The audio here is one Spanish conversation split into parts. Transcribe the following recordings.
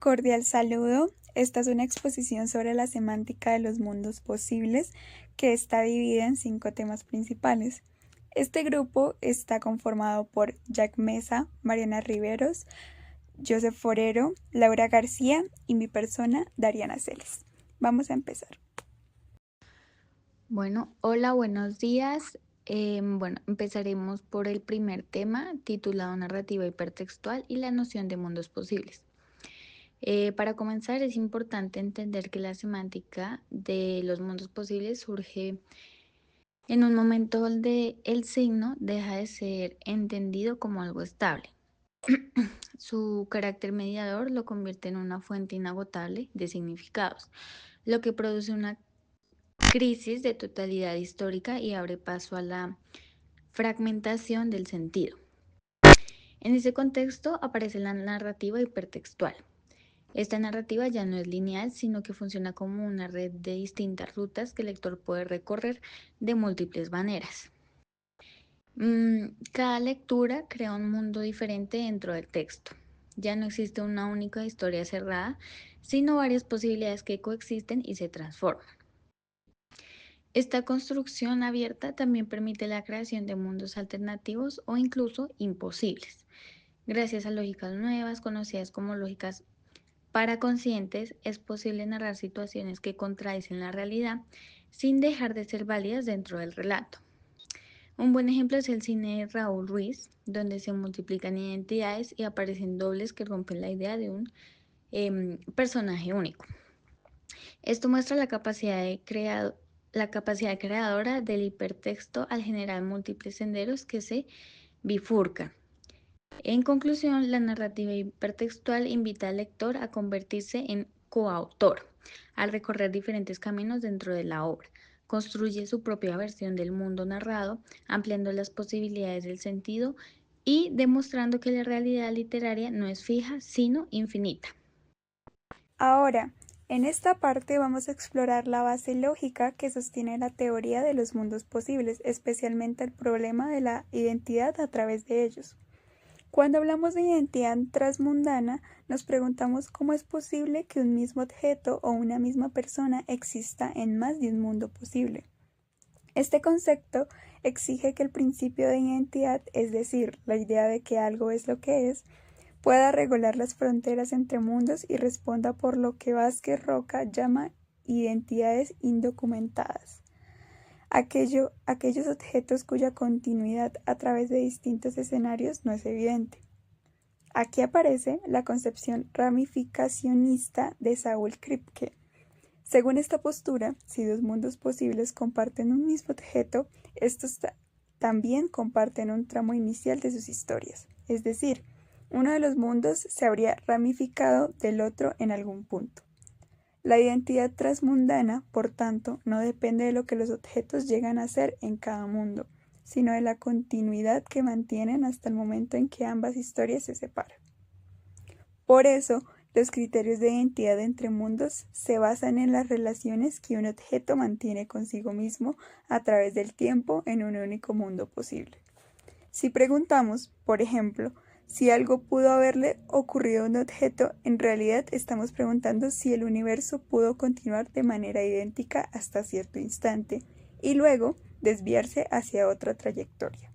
Cordial saludo. Esta es una exposición sobre la semántica de los mundos posibles que está dividida en 5 temas principales. Este grupo está conformado por Jack Mesa, Mariana Riveros, Joseph Forero, Laura García y mi persona, Dariana Celes. Vamos a empezar. Bueno, hola, buenos días. Empezaremos por el primer tema titulado Narrativa hipertextual y la noción de mundos posibles. Para comenzar, es importante entender que la semántica de los mundos posibles surge en un momento donde el signo deja de ser entendido como algo estable. Su carácter mediador lo convierte en una fuente inagotable de significados, lo que produce una crisis de totalidad histórica y abre paso a la fragmentación del sentido. En ese contexto aparece la narrativa hipertextual. Esta narrativa ya no es lineal, sino que funciona como una red de distintas rutas que el lector puede recorrer de múltiples maneras. Cada lectura crea un mundo diferente dentro del texto. Ya no existe una única historia cerrada, sino varias posibilidades que coexisten y se transforman. Esta construcción abierta también permite la creación de mundos alternativos o incluso imposibles. Gracias a lógicas nuevas, conocidas como lógicas paraconscientes, es posible narrar situaciones que contradicen la realidad sin dejar de ser válidas dentro del relato. Un buen ejemplo es el cine de Raúl Ruiz, donde se multiplican identidades y aparecen dobles que rompen la idea de un personaje único. Esto muestra la capacidad creadora del hipertexto al generar múltiples senderos que se bifurcan. En conclusión, la narrativa hipertextual invita al lector a convertirse en coautor, al recorrer diferentes caminos dentro de la obra. Construye su propia versión del mundo narrado, ampliando las posibilidades del sentido y demostrando que la realidad literaria no es fija, sino infinita. Ahora, en esta parte vamos a explorar la base lógica que sostiene la teoría de los mundos posibles, especialmente el problema de la identidad a través de ellos. Cuando hablamos de identidad transmundana, nos preguntamos cómo es posible que un mismo objeto o una misma persona exista en más de un mundo posible. Este concepto exige que el principio de identidad, es decir, la idea de que algo es lo que es, pueda regular las fronteras entre mundos y responda por lo que Vázquez Roca llama identidades indocumentadas. Aquellos objetos cuya continuidad a través de distintos escenarios no es evidente. Aquí aparece la concepción ramificacionista de Saul Kripke. Según esta postura, si dos mundos posibles comparten un mismo objeto, estos también comparten un tramo inicial de sus historias, es decir, uno de los mundos se habría ramificado del otro en algún punto. La identidad transmundana, por tanto, no depende de lo que los objetos llegan a ser en cada mundo, sino de la continuidad que mantienen hasta el momento en que ambas historias se separan. Por eso, los criterios de identidad entre mundos se basan en las relaciones que un objeto mantiene consigo mismo a través del tiempo en un único mundo posible. Si preguntamos, por ejemplo, si algo pudo haberle ocurrido a un objeto, en realidad estamos preguntando si el universo pudo continuar de manera idéntica hasta cierto instante y luego desviarse hacia otra trayectoria.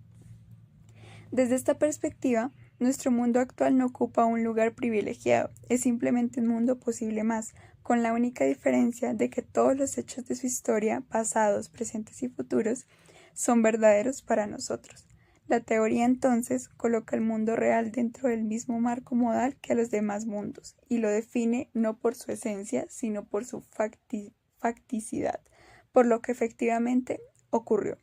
Desde esta perspectiva, nuestro mundo actual no ocupa un lugar privilegiado, es simplemente un mundo posible más, con la única diferencia de que todos los hechos de su historia, pasados, presentes y futuros, son verdaderos para nosotros. La teoría entonces coloca el mundo real dentro del mismo marco modal que a los demás mundos, y lo define no por su esencia, sino por su facticidad, por lo que efectivamente ocurrió.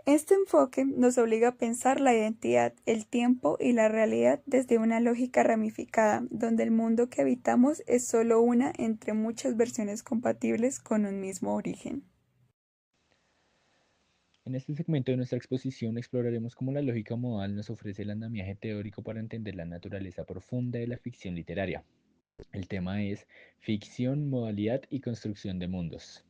Este enfoque nos obliga a pensar la identidad, el tiempo y la realidad desde una lógica ramificada, donde el mundo que habitamos es solo una entre muchas versiones compatibles con un mismo origen. En este segmento de nuestra exposición exploraremos cómo la lógica modal nos ofrece el andamiaje teórico para entender la naturaleza profunda de la ficción literaria. El tema es ficción, modalidad y construcción de mundos.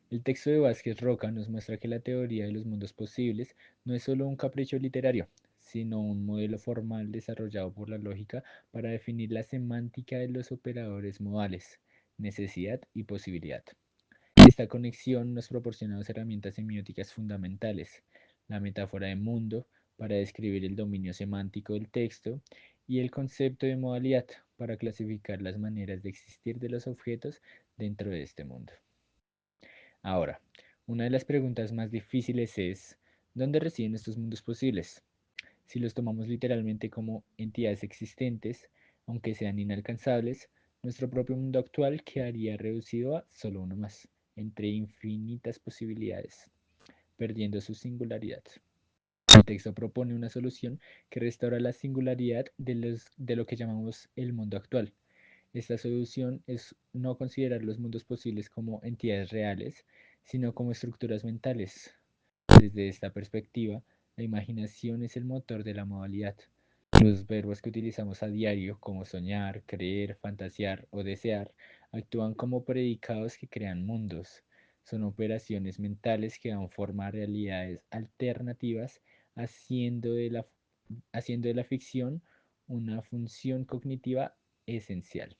El texto de Vázquez Roca nos muestra que la teoría de los mundos posibles no es solo un capricho literario, sino un modelo formal desarrollado por la lógica para definir la semántica de los operadores modales, necesidad y posibilidad. Esta conexión nos proporciona dos herramientas semióticas fundamentales: la metáfora de mundo para describir el dominio semántico del texto y el concepto de modalidad para clasificar las maneras de existir de los objetos dentro de este mundo. Ahora, una de las preguntas más difíciles es: ¿dónde residen estos mundos posibles? Si los tomamos literalmente como entidades existentes, aunque sean inalcanzables, nuestro propio mundo actual quedaría reducido a solo uno más, entre infinitas posibilidades, perdiendo su singularidad. El texto propone una solución que restaura la singularidad de lo que llamamos el mundo actual. Esta solución es no considerar los mundos posibles como entidades reales, sino como estructuras mentales. Desde esta perspectiva, la imaginación es el motor de la modalidad. Los verbos que utilizamos a diario, como soñar, creer, fantasear o desear, actúan como predicados que crean mundos. Son operaciones mentales que dan forma a realidades alternativas, haciendo de la, haciendo de la ficción una función cognitiva esencial.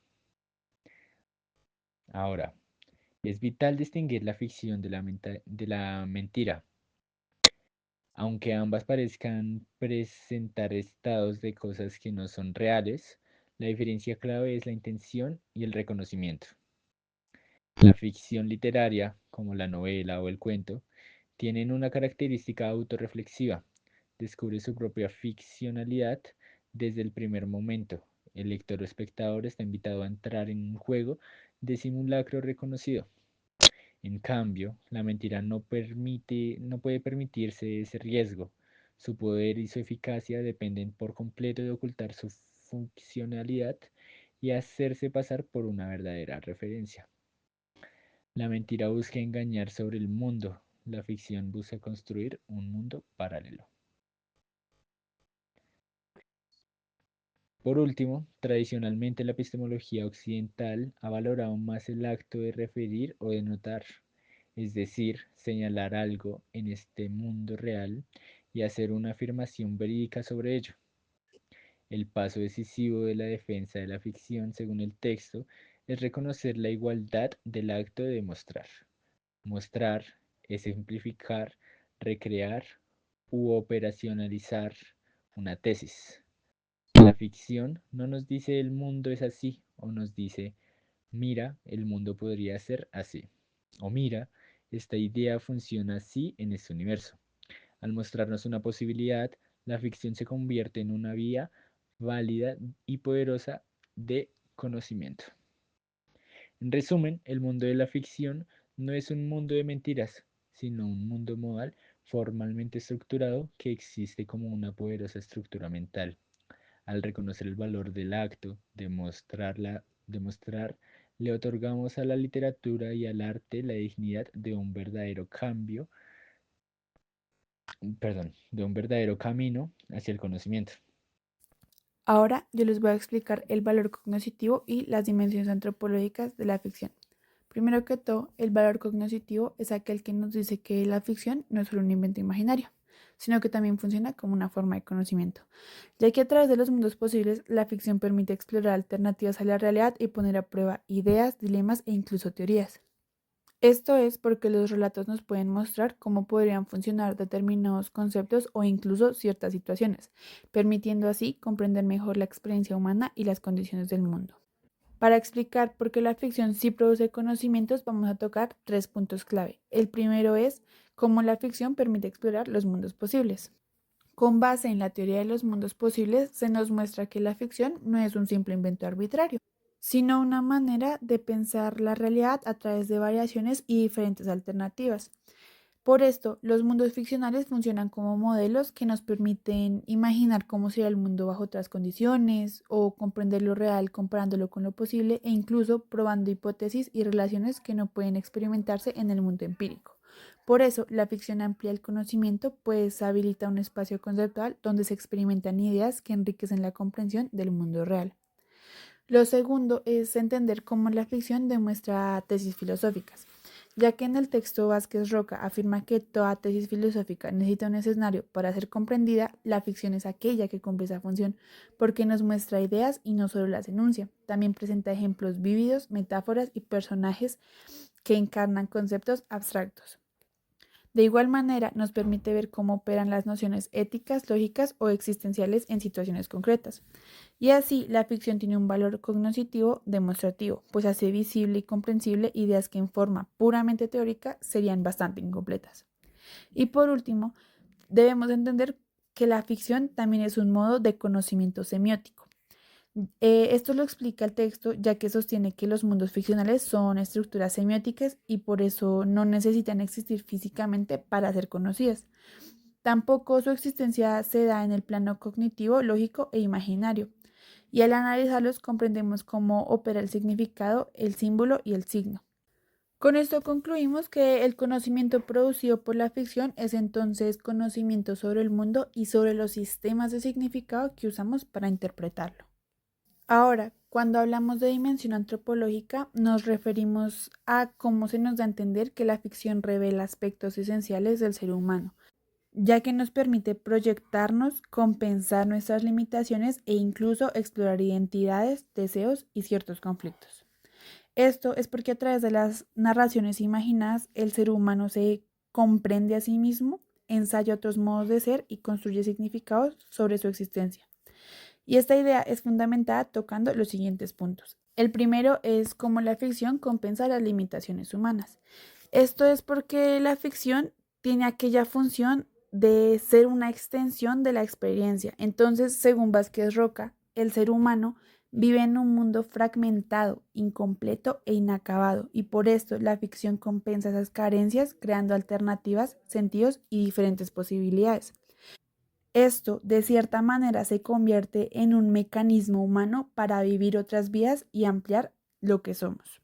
Ahora, es vital distinguir la ficción de la mentira. Aunque ambas parezcan presentar estados de cosas que no son reales, la diferencia clave es la intención y el reconocimiento. La ficción literaria, como la novela o el cuento, tienen una característica autorreflexiva. Descubre su propia ficcionalidad desde el primer momento. El lector o espectador está invitado a entrar en un juego de simulacro reconocido. En cambio, la mentira no puede permitirse ese riesgo. Su poder y su eficacia dependen por completo de ocultar su funcionalidad y hacerse pasar por una verdadera referencia. La mentira busca engañar sobre el mundo, la ficción busca construir un mundo paralelo. Por último, tradicionalmente la epistemología occidental ha valorado más el acto de referir o de notar, es decir, señalar algo en este mundo real y hacer una afirmación verídica sobre ello. El paso decisivo de la defensa de la ficción, según el texto, es reconocer la igualdad del acto de demostrar. Mostrar, ejemplificar, recrear u operacionalizar una tesis. La ficción no nos dice el mundo es así, o nos dice, mira, el mundo podría ser así, o mira, esta idea funciona así en este universo. Al mostrarnos una posibilidad, la ficción se convierte en una vía válida y poderosa de conocimiento. En resumen, el mundo de la ficción no es un mundo de mentiras, sino un mundo modal formalmente estructurado que existe como una poderosa estructura mental. Al reconocer el valor del acto de mostrar, le otorgamos a la literatura y al arte la dignidad de un verdadero de un verdadero camino hacia el conocimiento. Ahora yo les voy a explicar el valor cognoscitivo y las dimensiones antropológicas de la ficción. Primero que todo, el valor cognoscitivo es aquel que nos dice que la ficción no es solo un invento imaginario, sino que también funciona como una forma de conocimiento, ya que a través de los mundos posibles, la ficción permite explorar alternativas a la realidad y poner a prueba ideas, dilemas e incluso teorías. Esto es porque los relatos nos pueden mostrar cómo podrían funcionar determinados conceptos o incluso ciertas situaciones, permitiendo así comprender mejor la experiencia humana y las condiciones del mundo. Para explicar por qué la ficción sí produce conocimientos, vamos a tocar tres puntos clave. El primero es cómo la ficción permite explorar los mundos posibles. Con base en la teoría de los mundos posibles, se nos muestra que la ficción no es un simple invento arbitrario, sino una manera de pensar la realidad a través de variaciones y diferentes alternativas. Por esto, los mundos ficcionales funcionan como modelos que nos permiten imaginar cómo sería el mundo bajo otras condiciones o comprender lo real comparándolo con lo posible e incluso probando hipótesis y relaciones que no pueden experimentarse en el mundo empírico. Por eso, la ficción amplía el conocimiento, pues habilita un espacio conceptual donde se experimentan ideas que enriquecen la comprensión del mundo real. Lo segundo es entender cómo la ficción demuestra tesis filosóficas, Ya que en el texto Vázquez Roca afirma que toda tesis filosófica necesita un escenario para ser comprendida, la ficción es aquella que cumple esa función, porque nos muestra ideas y no solo las enuncia. También presenta ejemplos vívidos, metáforas y personajes que encarnan conceptos abstractos. De igual manera, nos permite ver cómo operan las nociones éticas, lógicas o existenciales en situaciones concretas. Y así, la ficción tiene un valor cognoscitivo demostrativo, pues hace visible y comprensible ideas que en forma puramente teórica serían bastante incompletas. Y por último, debemos entender que la ficción también es un modo de conocimiento semiótico. Esto lo explica el texto, ya que sostiene que los mundos ficcionales son estructuras semióticas y por eso no necesitan existir físicamente para ser conocidas. Tampoco su existencia se da en el plano cognitivo, lógico e imaginario. Y al analizarlos comprendemos cómo opera el significado, el símbolo y el signo. Con esto concluimos que el conocimiento producido por la ficción es entonces conocimiento sobre el mundo y sobre los sistemas de significado que usamos para interpretarlo. Ahora, cuando hablamos de dimensión antropológica, nos referimos a cómo se nos da a entender que la ficción revela aspectos esenciales del ser humano, ya que nos permite proyectarnos, compensar nuestras limitaciones e incluso explorar identidades, deseos y ciertos conflictos. Esto es porque a través de las narraciones imaginadas, el ser humano se comprende a sí mismo, ensaya otros modos de ser y construye significados sobre su existencia. Y esta idea es fundamentada tocando los siguientes puntos. El primero es cómo la ficción compensa las limitaciones humanas. Esto es porque la ficción tiene aquella función de ser una extensión de la experiencia. Entonces, según Vázquez Roca, el ser humano vive en un mundo fragmentado, incompleto e inacabado, y por esto la ficción compensa esas carencias creando alternativas, sentidos y diferentes posibilidades. Esto, de cierta manera, se convierte en un mecanismo humano para vivir otras vidas y ampliar lo que somos.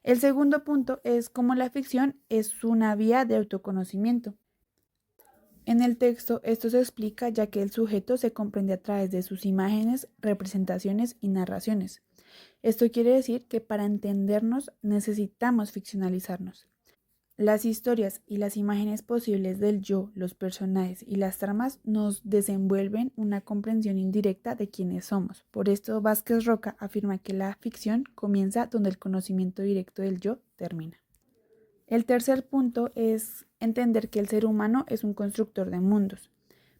El segundo punto es cómo la ficción es una vía de autoconocimiento. En el texto esto se explica ya que el sujeto se comprende a través de sus imágenes, representaciones y narraciones. Esto quiere decir que para entendernos necesitamos ficcionalizarnos. Las historias y las imágenes posibles del yo, los personajes y las tramas nos desenvuelven una comprensión indirecta de quiénes somos. Por esto Vázquez Roca afirma que la ficción comienza donde el conocimiento directo del yo termina. El tercer punto es entender que el ser humano es un constructor de mundos,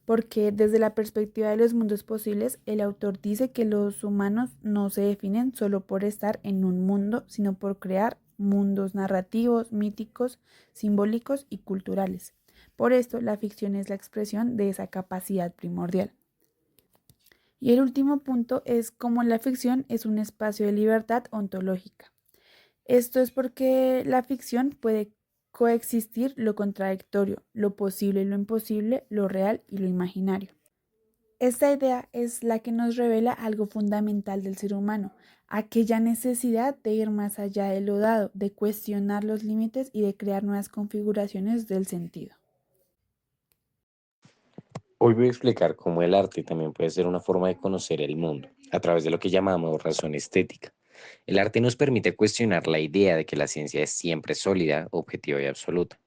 porque desde la perspectiva de los mundos posibles, el autor dice que los humanos no se definen solo por estar en un mundo, sino por crear mundos narrativos, míticos, simbólicos y culturales. Por esto, la ficción es la expresión de esa capacidad primordial. Y el último punto es cómo la ficción es un espacio de libertad ontológica. Esto es porque la ficción puede coexistir lo contradictorio, lo posible y lo imposible, lo real y lo imaginario. Esta idea es la que nos revela algo fundamental del ser humano, aquella necesidad de ir más allá de lo dado, de cuestionar los límites y de crear nuevas configuraciones del sentido. Hoy voy a explicar cómo el arte también puede ser una forma de conocer el mundo, a través de lo que llamamos razón estética. El arte nos permite cuestionar la idea de que la ciencia es siempre sólida, objetiva y absoluta.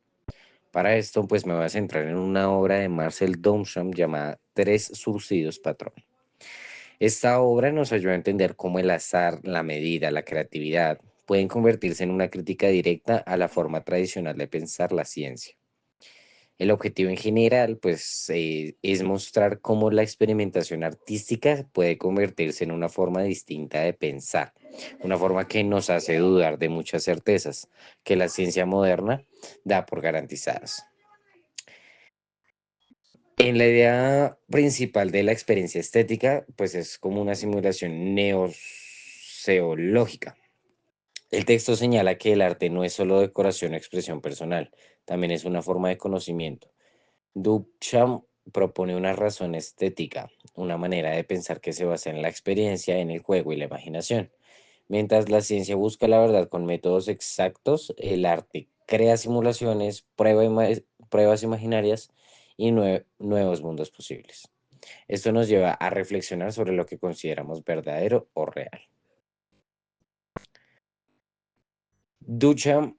Para esto, pues me voy a centrar en una obra de Marcel Duchamp llamada Tres subsidios patrón. Esta obra nos ayuda a entender cómo el azar, la medida, la creatividad pueden convertirse en una crítica directa a la forma tradicional de pensar la ciencia. El objetivo en general, pues, es mostrar cómo la experimentación artística puede convertirse en una forma distinta de pensar, una forma que nos hace dudar de muchas certezas que la ciencia moderna da por garantizadas. En la idea principal de la experiencia estética, pues es como una simulación neoseológica. El texto señala que el arte no es solo decoración o expresión personal, también es una forma de conocimiento. Duchamp propone una razón estética, una manera de pensar que se basa en la experiencia, en el juego y la imaginación. Mientras la ciencia busca la verdad con métodos exactos, el arte crea simulaciones, pruebas imaginarias y nuevos mundos posibles. Esto nos lleva a reflexionar sobre lo que consideramos verdadero o real. Duchamp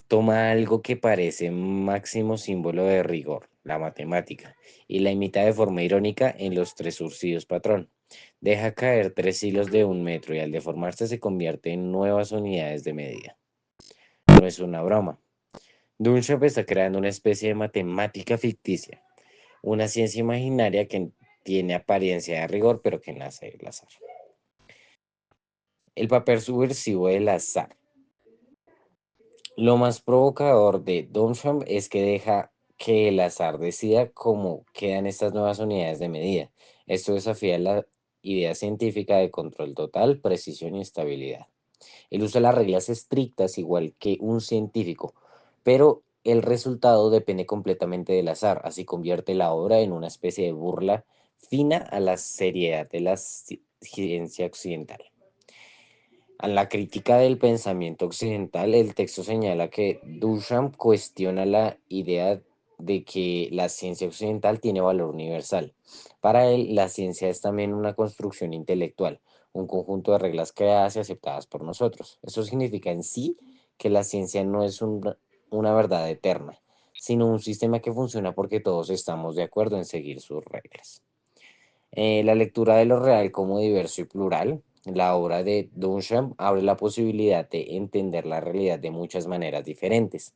toma algo que parece máximo símbolo de rigor, la matemática, y la imita de forma irónica en los tres surcidos patrón. Deja caer 3 hilos de 1 metro y al deformarse se convierte en nuevas unidades de medida. No es una broma. Duchamp está creando una especie de matemática ficticia, una ciencia imaginaria que tiene apariencia de rigor, pero que nace del azar. El papel subversivo del azar. Lo más provocador de Duchamp es que deja que el azar decida cómo quedan estas nuevas unidades de medida. Esto desafía la idea científica de control total, precisión y estabilidad. Él usa las reglas estrictas igual que un científico, pero el resultado depende completamente del azar, así convierte la obra en una especie de burla fina a la seriedad de la ciencia occidental. A la crítica del pensamiento occidental, el texto señala que Duchamp cuestiona la idea de que la ciencia occidental tiene valor universal. Para él, la ciencia es también una construcción intelectual, un conjunto de reglas creadas y aceptadas por nosotros. Eso significa en sí que la ciencia no es una verdad eterna, sino un sistema que funciona porque todos estamos de acuerdo en seguir sus reglas. La lectura de lo real como diverso y plural. La obra de Duchamp abre la posibilidad de entender la realidad de muchas maneras diferentes.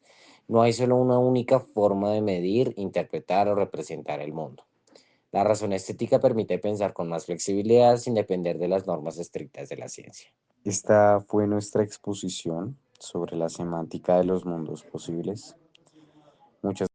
No hay solo una única forma de medir, interpretar o representar el mundo. La razón estética permite pensar con más flexibilidad sin depender de las normas estrictas de la ciencia. Esta fue nuestra exposición sobre la semántica de los mundos posibles. Muchas